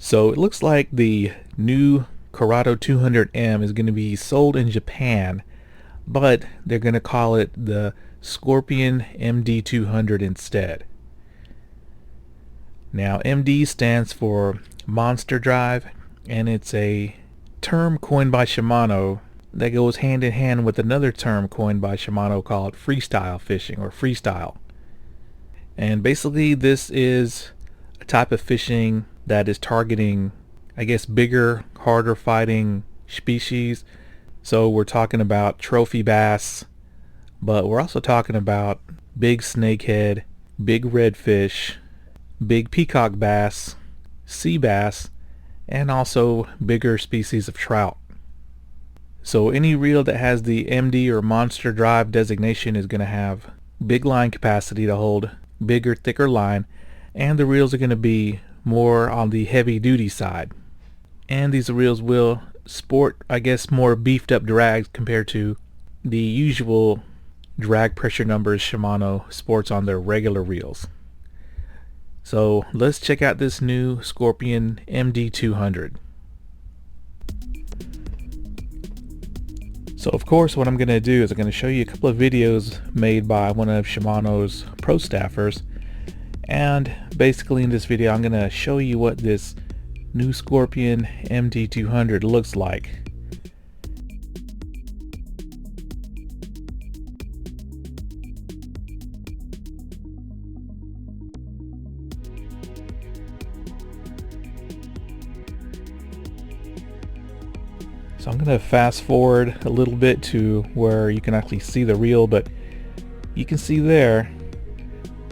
So it looks like the new Curado 200M is going to be sold in Japan, but they're going to call it the Scorpion MD200 instead. Now MD stands for Monster Drive, and it's a term coined by Shimano that goes hand in hand with another term coined by Shimano called freestyle fishing or freestyle. And basically this is a type of fishing that is targeting, I guess, bigger, harder fighting species. So we're talking about trophy bass, but we're also talking about big snakehead, big redfish, big peacock bass, sea bass, and also bigger species of trout. So any reel that has the MD or Monster Drive designation is going to have big line capacity to hold bigger, thicker line, and the reels are going to be more on the heavy duty side. And these reels will sport, I guess, more beefed up drags compared to the usual drag pressure numbers Shimano sports on their regular reels. So let's check out this new Scorpion MD200. So of course what I'm going to do is I'm going to show you a couple of videos made by one of Shimano's pro staffers, and basically in this video I'm going to show you what this new Scorpion MD200 looks like. So I'm going to fast forward a little bit to where you can actually see the reel, but you can see there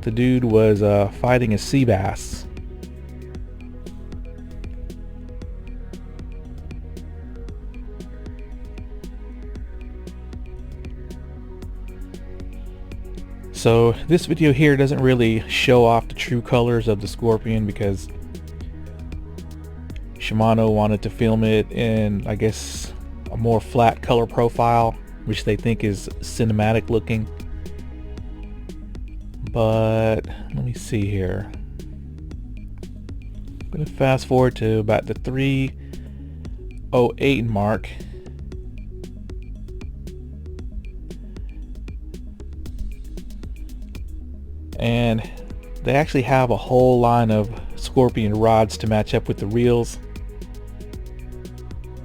the dude was fighting a sea bass. So this video here doesn't really show off the true colors of the Scorpion because Shimano wanted to film it in, I guess, a more flat color profile, which they think is cinematic looking. But let me see here. I'm going to fast forward to about the 3:08 mark. And they actually have a whole line of Scorpion rods to match up with the reels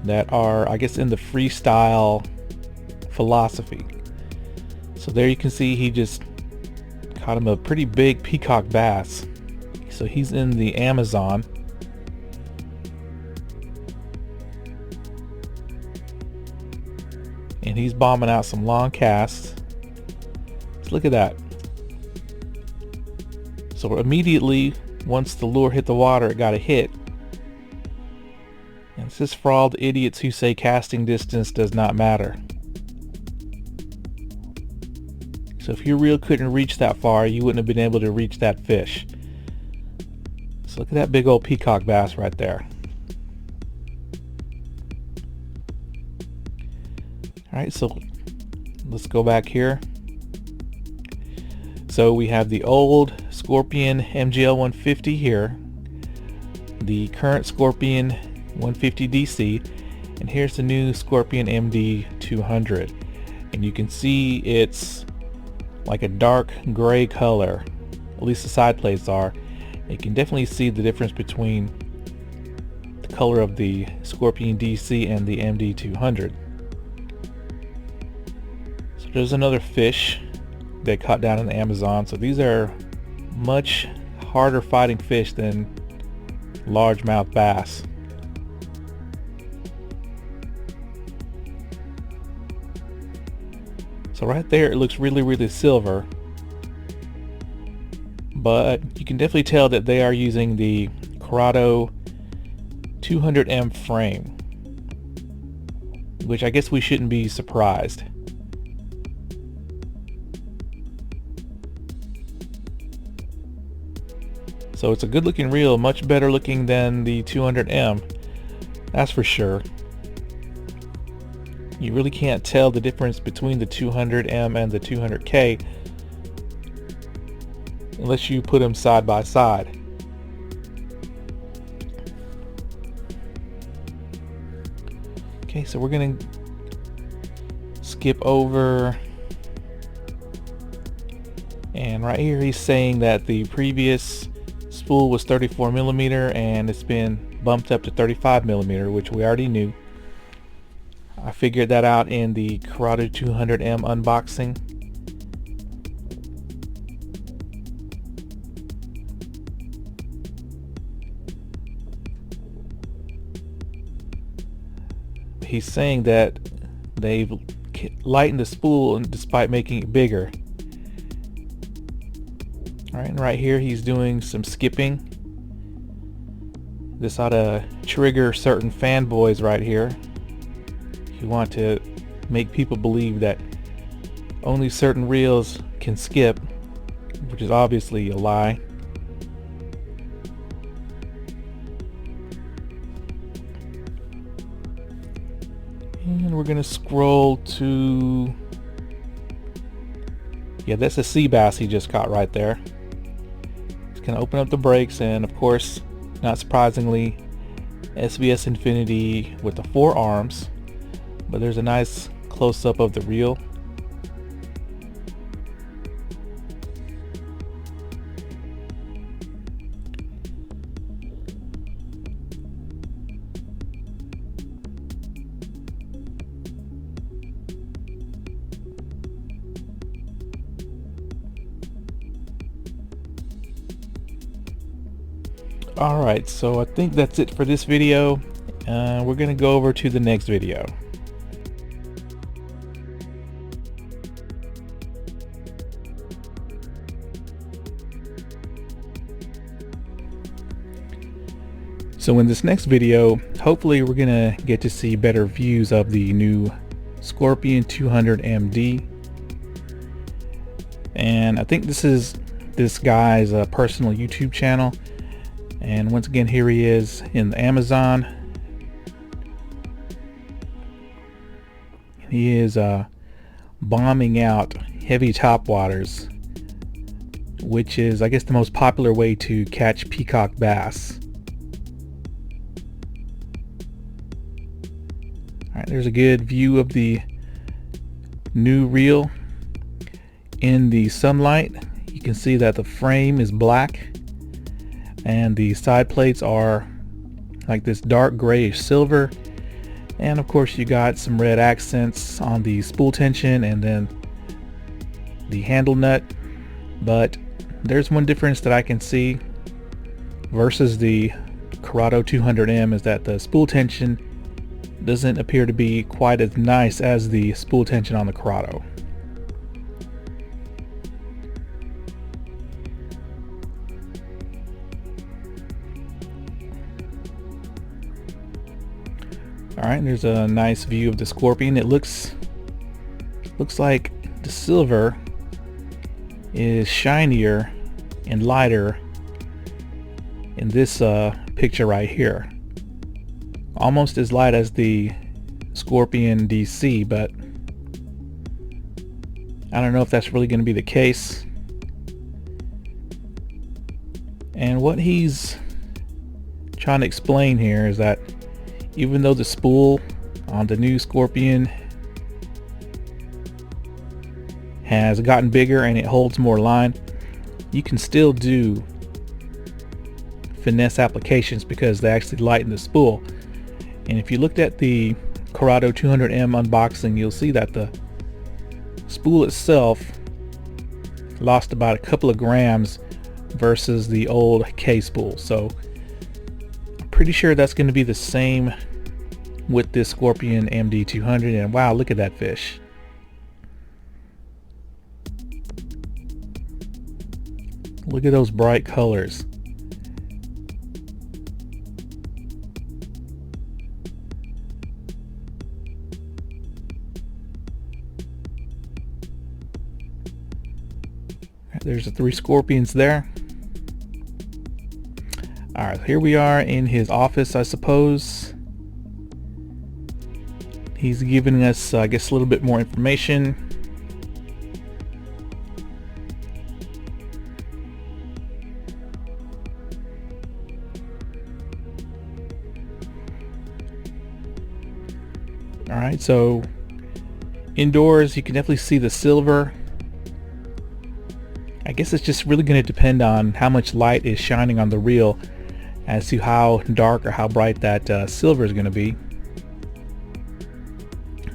that are, I guess, in the freestyle philosophy. So there you can see he just caught him a pretty big peacock bass. So he's in the Amazon. And he's bombing out some long casts. Let's look at that. So immediately, once the lure hit the water, it got a hit. And this is for all the idiots who say casting distance does not matter. So if your reel couldn't reach that far, you wouldn't have been able to reach that fish. So look at that big old peacock bass right there. Alright, so let's go back here. So we have the old Scorpion MGL 150 here, the current Scorpion 150 DC, and here's the new Scorpion MD 200. And you can see it's like a dark gray color, at least the side plates are. You can definitely see the difference between the color of the Scorpion DC and the MD 200. So there's another fish they caught down in the Amazon. So these are much harder fighting fish than largemouth bass. So right there it looks really silver, but you can definitely tell that they are using the Curado 200M frame, which I guess we shouldn't be surprised. So it's a good looking reel, much better looking than the 200M, that's for sure. You really can't tell the difference between the 200M and the 200K unless you put them side by side. Okay, so we're gonna skip over, and right here he's saying that the previous spool was 34 millimeter and it's been bumped up to 35 millimeter, which we already knew. I figured that out in the Curado 200M unboxing. He's saying that they've lightened the spool despite making it bigger. Alright, and right here he's doing some skipping. This ought to trigger certain fanboys right here. You want to make people believe that only certain reels can skip, which is obviously a lie. And we're gonna scroll to, yeah, that's a sea bass he just caught right there. He's gonna open up the brakes, and of course, not surprisingly, SVS Infinity with the 4 arms, but there's a nice close-up of the reel. Alright, so I think that's it for this video. We're gonna go over to the next video. So in this next video, hopefully we're gonna get to see better views of the new Scorpion 200 MD. And I think this is this guy's personal YouTube channel. And once again, here he is in the Amazon. He is bombing out heavy topwaters, which is, I guess, the most popular way to catch peacock bass. Alright, there's a good view of the new reel in the sunlight. You can see that the frame is black and the side plates are like this dark grayish silver, and of course you got some red accents on the spool tension and then the handle nut. But there's one difference that I can see versus the Curado 200M, is that the spool tension doesn't appear to be quite as nice as the spool tension on the Curado. Alright, there's a nice view of the Scorpion. It looks like the silver is shinier and lighter in this picture right here. Almost as light as the Scorpion DC, but I don't know if that's really going to be the case. And what he's trying to explain here is that even though the spool on the new Scorpion has gotten bigger and it holds more line, you can still do finesse applications because they actually lighten the spool. And if you looked at the Curado 200M unboxing, you'll see that the spool itself lost about a couple of grams versus the old K spool. So I'm pretty sure that's going to be the same with this Scorpion MD 200. And wow, look at that fish. Look at those bright colors. There's the 3 Scorpions there. Alright, here we are in his office, I suppose. He's giving us, I guess, a little bit more information. Alright, so indoors you can definitely see the silver. I guess it's just really going to depend on how much light is shining on the reel as to how dark or how bright that silver is going to be.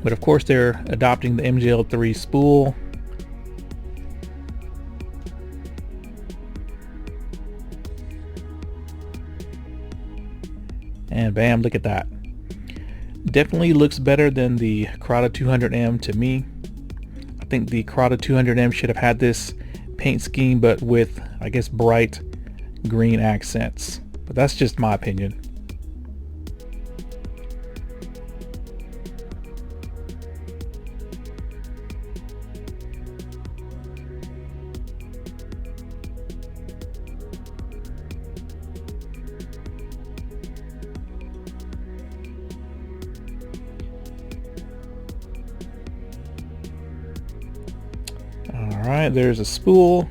But of course they're adopting the MGL3 spool. And bam, look at that. Definitely looks better than the Curado 200M to me. I think the Curado 200M should have had this paint scheme, but with, I guess, bright green accents. But that's just my opinion. Alright, there's a spool.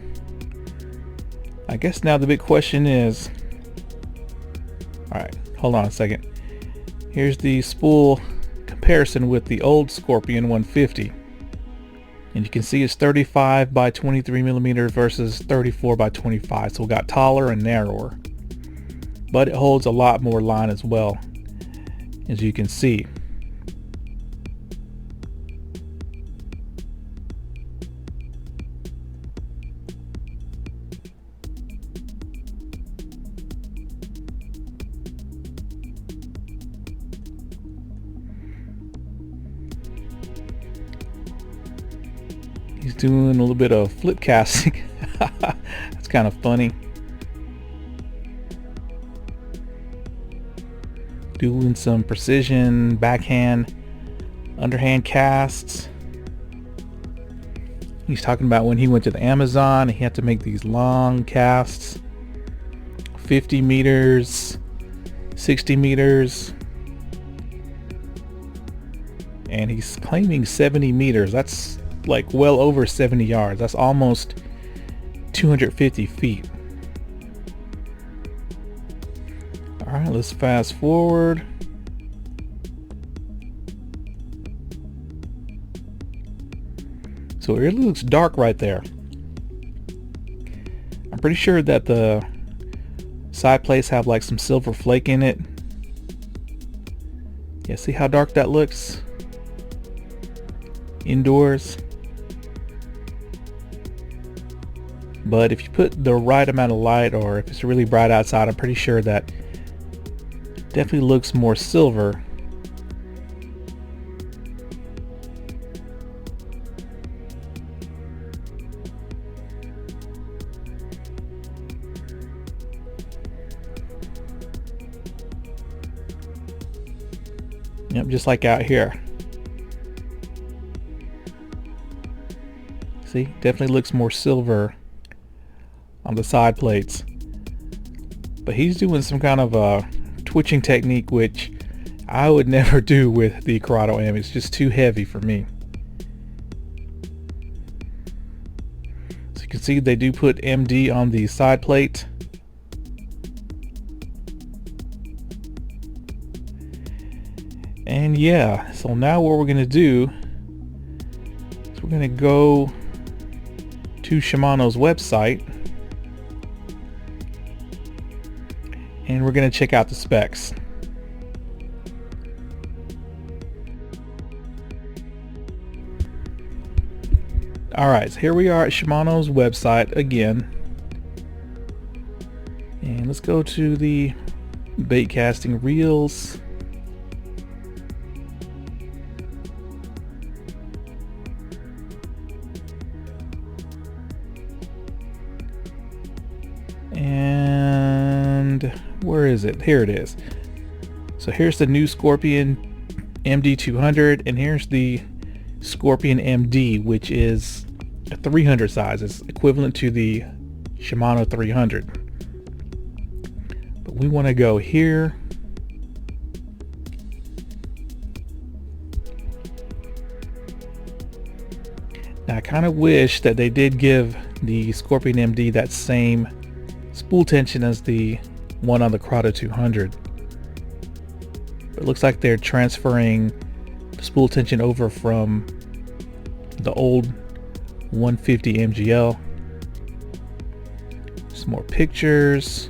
I guess now the big question is, alright, hold on a second. Here's the spool comparison with the old Scorpion 150. And you can see it's 35 by 23 millimeters versus 34 by 25. So it got taller and narrower. But it holds a lot more line as well, as you can see. He's doing a little bit of flip casting. That's kind of funny. Doing some precision backhand, underhand casts. He's talking about when he went to the Amazon, he had to make these long casts. 50 meters, 60 meters. And he's claiming 70 meters. That's like well over 70 yards. That's almost 250 feet. Alright, let's fast forward. So it really looks dark right there. I'm pretty sure that the side plates have like some silver flake in it. Yeah, see how dark that looks? Indoors. But if you put the right amount of light, or if it's really bright outside, I'm pretty sure that it definitely looks more silver. Yep, just like out here. See, definitely looks more silver on the side plates. But he's doing some kind of a twitching technique, which I would never do with the Curado M. It's just too heavy for me. So you can see they do put MD on the side plate. And yeah, so now what we're going to do is we're going to go to Shimano's website and we're going to check out the specs. Alright, so here we are at Shimano's website again. And let's go to the bait casting reels. And where is it? Here it is. So here's the new Scorpion MD200, and here's the Scorpion MD, which is a 300 size. It's equivalent to the Shimano 300. But we want to go here. Now I kind of wish that they did give the Scorpion MD that same spool tension as the one on the Curado 200. But it looks like they're transferring spool tension over from the old 150 MGL. Some more pictures.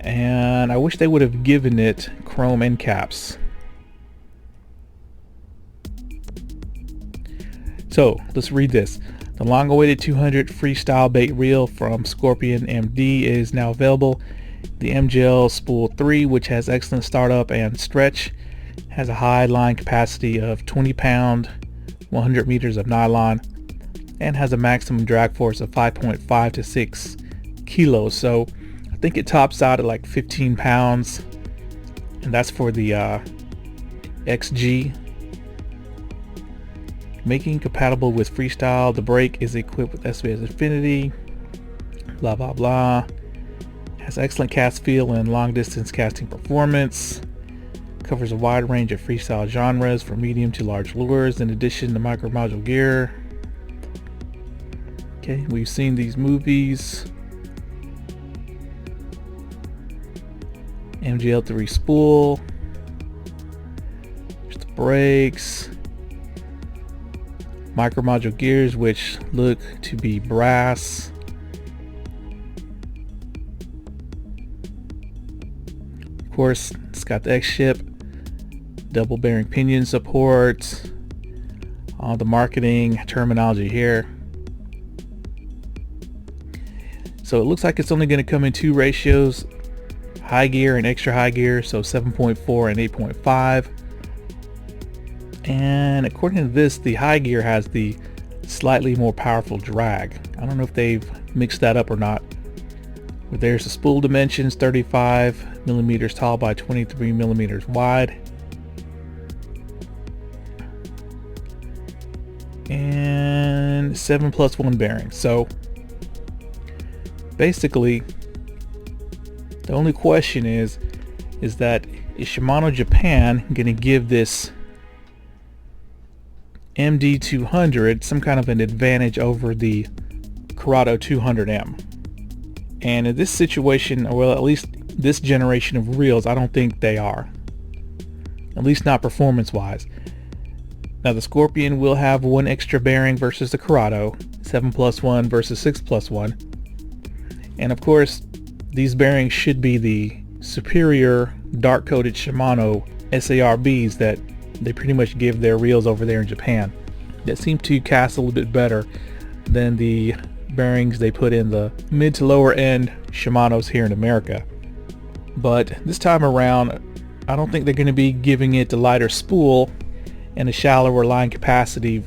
And I wish they would have given it chrome end caps. So let's read this. The long-awaited 200 freestyle bait reel from Scorpion MD is now available. The MGL Spool 3, which has excellent startup and stretch, has a high line capacity of 20 pound, 100 meters of nylon, and has a maximum drag force of 5.5 to 6 kilos. So I think it tops out at like 15 pounds, and that's for the XG. Making compatible with Freestyle. The brake is equipped with SBS Infinity. Blah blah blah. Has excellent cast feel and long distance casting performance. Covers a wide range of freestyle genres from medium to large lures, in addition to micro module gear. Okay, we've seen these movies. MGL3 spool. There's the brakes. Micro module gears, which look to be brass. Of course, it's got the X-ship, double bearing pinion support, all the marketing terminology here. So it looks like it's only going to come in two ratios, high gear and extra high gear, so 7.4 and 8.5. And according to this, the high gear has the slightly more powerful drag. I don't know if they've mixed that up or not. But there's the spool dimensions, 35 millimeters tall by 23 millimeters wide. And 7+1 bearings. So basically, the only question is that is Shimano Japan going to give this MD200 some kind of an advantage over the Curado 200M? And in this situation, or well, at least this generation of reels, I don't think they are, at least not performance wise. Now the Scorpion will have one extra bearing versus the Curado, 7+1 versus 6+1, and of course these bearings should be the superior dark coated Shimano SARBs that they pretty much give their reels over there in Japan, that seem to cast a little bit better than the bearings they put in the mid to lower end Shimanos here in America. But this time around, I don't think they're going to be giving it the lighter spool and a shallower line capacity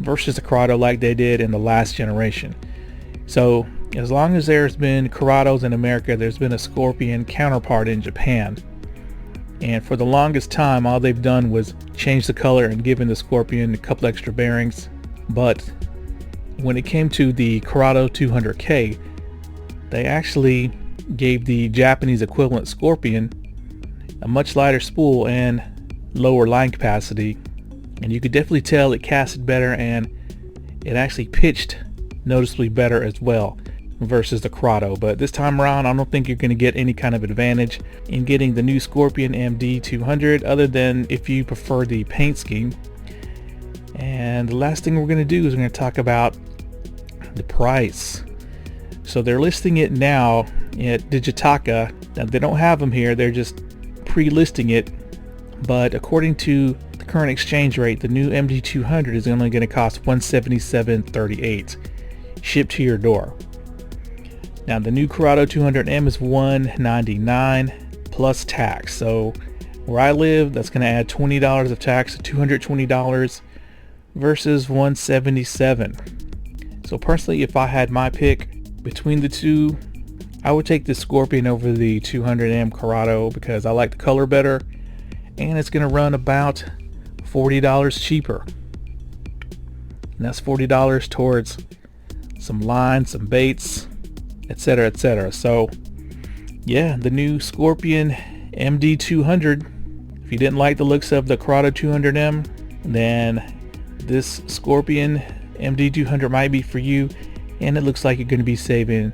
versus the Curado like they did in the last generation. So as long as there's been Curados in America, there's been a Scorpion counterpart in Japan. And for the longest time, all they've done was change the color and given the Scorpion a couple extra bearings. But when it came to the Curado 200K, they actually gave the Japanese equivalent Scorpion a much lighter spool and lower line capacity. And you could definitely tell it casted better, and it actually pitched noticeably better as well versus the Curado. But this time around, I don't think you're going to get any kind of advantage in getting the new Scorpion MD200, other than if you prefer the paint scheme. And the last thing we're going to do is we're going to talk about the price. So they're listing it now at Digitaka. Now they don't have them here, they're just pre-listing it, but according to the current exchange rate, the new MD200 is only going to cost $177.38 shipped to your door. Now the new Curado 200M is $199 plus tax. So where I live, that's going to add $20 of tax to $220 versus $177. So personally, if I had my pick between the two, I would take the Scorpion over the 200M Curado because I like the color better, and it's going to run about $40 cheaper. And that's $40 towards some lines, some baits, etc., etc. So yeah, the new Scorpion MD200. If you didn't like the looks of the Curado 200M, then this Scorpion MD200 might be for you, and it looks like you're going to be saving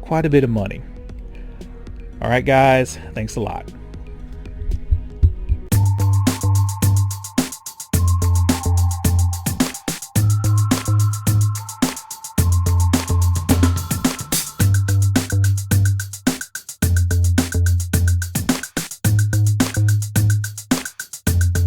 quite a bit of money. Alright guys, thanks a lot.